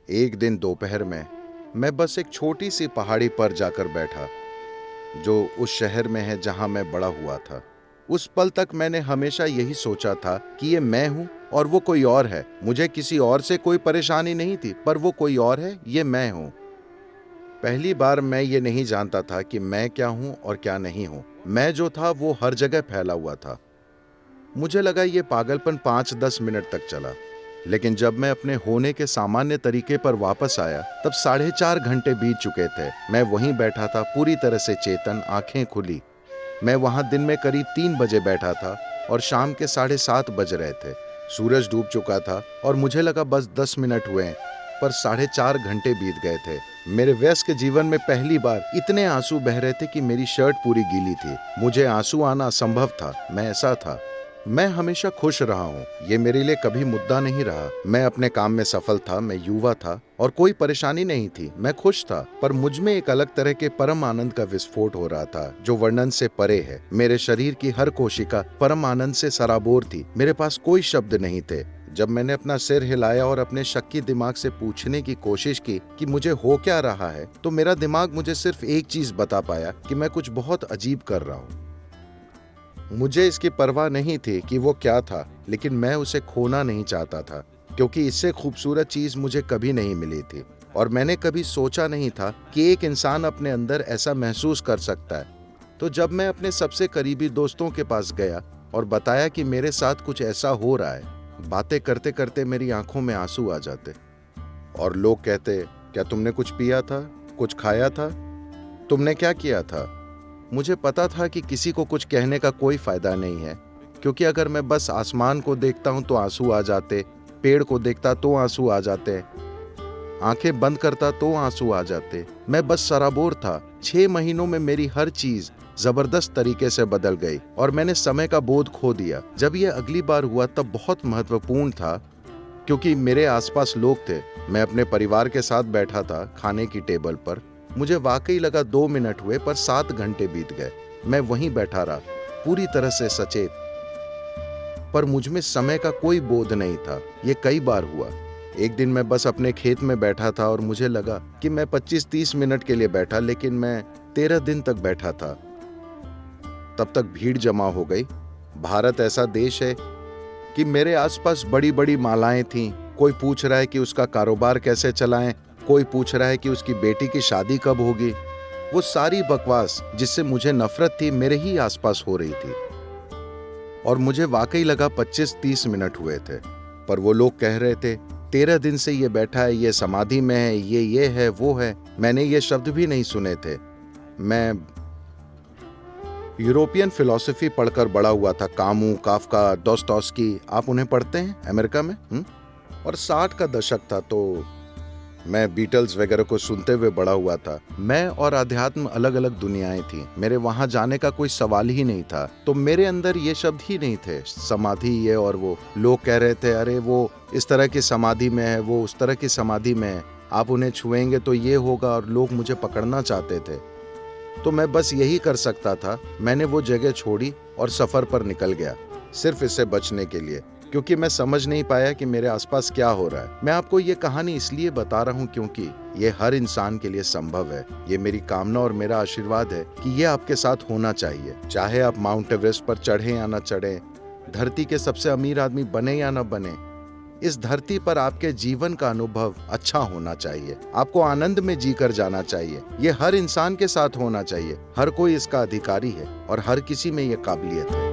एक दिन दोपहर में मैं बस एक छोटी सी पहाड़ी पर जाकर बैठा, जो उस शहर में है जहां मैं बड़ा हुआ था। उस पल तक मैंने हमेशा यही सोचा था कि ये मैं हूं और वो कोई और है। मुझे किसी और से कोई परेशानी नहीं थी, पर वो कोई और है, ये मैं हूं। पहली बार मैं ये नहीं जानता था कि मैं क्या हूं और क्या नहीं हूं। मैं जो था वो हर जगह फैला हुआ था। मुझे लगा ये पागलपन 5-10 मिनट तक चला, लेकिन जब मैं अपने होने के सामान्य तरीके पर वापस आया, तब 4.5 घंटे बीत चुके थे। मैं वहीं बैठा था, पूरी तरह से चेतन, आंखें खुली। मैं वहां दिन में करीब 3 बजे बैठा था और शाम के 7:30 बज रहे थे। सूरज डूब चुका था और मुझे लगा बस 10 मिनट हुए हैं, पर 4.5 घंटे बीत गए थे। मेरे व्यस्त जीवन में पहली बार इतने आंसू बह रहे थे कि मेरी शर्ट पूरी गीली थी। मुझे आंसू आना असंभव था, मैं ऐसा था। मैं हमेशा खुश रहा हूँ, ये मेरे लिए कभी मुद्दा नहीं रहा। मैं अपने काम में सफल था, मैं युवा था और कोई परेशानी नहीं थी। मैं खुश था, पर मुझ में एक अलग तरह के परम आनंद का विस्फोट हो रहा था, जो वर्णन से परे है। मेरे शरीर की हर कोशिका परम आनंद से सराबोर थी। मेरे पास कोई शब्द नहीं थे। जब मैंने अपना सिर हिलाया और अपने शक्की दिमाग से पूछने की कोशिश की कि मुझे हो क्या रहा है, तो मेरा दिमाग मुझे सिर्फ एक चीज बता पाया कि मैं कुछ बहुत अजीब कर रहा हूँ। मुझे इसकी परवाह नहीं थी कि वो क्या था, लेकिन मैं उसे खोना नहीं चाहता था, क्योंकि इससे खूबसूरत चीज मुझे कभी नहीं मिली थी और मैंने कभी सोचा नहीं था कि एक इंसान अपने अंदर ऐसा महसूस कर सकता है। तो जब मैं अपने सबसे करीबी दोस्तों के पास गया और बताया कि मेरे साथ कुछ ऐसा हो रहा है, बातें करते करते मेरी आंखों में आंसू आ जाते और लोग कहते, क्या तुमने कुछ पिया था, कुछ खाया था, तुमने क्या किया था? मुझे पता था कि किसी को कुछ कहने का कोई फायदा नहीं है, क्योंकि अगर मैं बस आसमान को देखता हूं तो आंसू आ जाते, पेड़ को देखता तो आंसू आ जाते, आंखें बंद करता तो आंसू आ जाते। मैं बस सराबोर था। 6 महीनों में मेरी हर चीज जबरदस्त तरीके से बदल गई और मैंने समय का बोध खो दिया। जब यह अगली बार हुआ तब बहुत महत्वपूर्ण था, क्योंकि मेरे आसपास लोग थे। मैं अपने परिवार के साथ बैठा था खाने की टेबल पर। मुझे वाकई लगा 2 मिनट हुए, पर 7 घंटे बीत गए। मैं वहीं बैठा रहा, पूरी तरह से सचेत, पर मुझ में समय का कोई बोध नहीं था। ये कई बार हुआ। एक दिन मैं बस अपने खेत में बैठा था और मुझे लगा कि मैं 25-30 मिनट के लिए बैठा, लेकिन मैं 13 दिन तक बैठा था। तब तक भीड़ जमा हो गई। भारत ऐसा देश है कि मेरे आसपास बड़ी बड़ी मालाएं थीं। कोई पूछ रहा है कि उसका कारोबार कैसे चलाएं, कोई पूछ रहा है कि उसकी बेटी की शादी कब होगी। वो सारी बकवास जिससे मुझे नफरत थी, मेरे ही आसपास हो रही थी और मुझे वाकई लगा 25-30 मिनट हुए थे। पर वो लोग कह रहे थे, 13 दिन से ये बैठा है, ये समाधि में है, ये है, वो है। मैंने ये शब्द भी नहीं सुने थे। मैं यूरोपियन फिलॉसफी पढ़कर बड़ा हुआ था। कामू, काफका, दोस्तोव्स्की, आप उन्हें पढ़ते हैं अमेरिका में? और 60 का दशक था, तो मैं बीटल्स वगैरह को सुनते हुए बड़ा हुआ था। मैं और अध्यात्म अलग अलग दुनियाएं थी। मेरे वहां जाने का कोई सवाल ही नहीं था। तो मेरे अंदर ये शब्द ही नहीं थे, समाधि ये और वो। लोग कह रहे थे, अरे वो इस तरह की समाधि में है, वो उस तरह की समाधि में है, आप उन्हें छुएंगे तो ये होगा, और लोग मुझे पकड़ना चाहते थे। तो मैं बस यही कर सकता था। मैंने वो जगह छोड़ी और सफर पर निकल गया, सिर्फ इससे बचने के लिए, क्योंकि मैं समझ नहीं पाया कि मेरे आसपास क्या हो रहा है। मैं आपको ये कहानी इसलिए बता रहा हूँ क्योंकि ये हर इंसान के लिए संभव है। ये मेरी कामना और मेरा आशीर्वाद है कि ये आपके साथ होना चाहिए। चाहे आप माउंट एवरेस्ट पर चढ़ें या न चढ़ें, धरती के सबसे अमीर आदमी बने या न बने, इस धरती पर आपके जीवन का अनुभव अच्छा होना चाहिए। आपको आनंद में जीकर जाना चाहिए। ये हर इंसान के साथ होना चाहिए। हर कोई इसका अधिकारी है और हर किसी में ये काबिलियत है।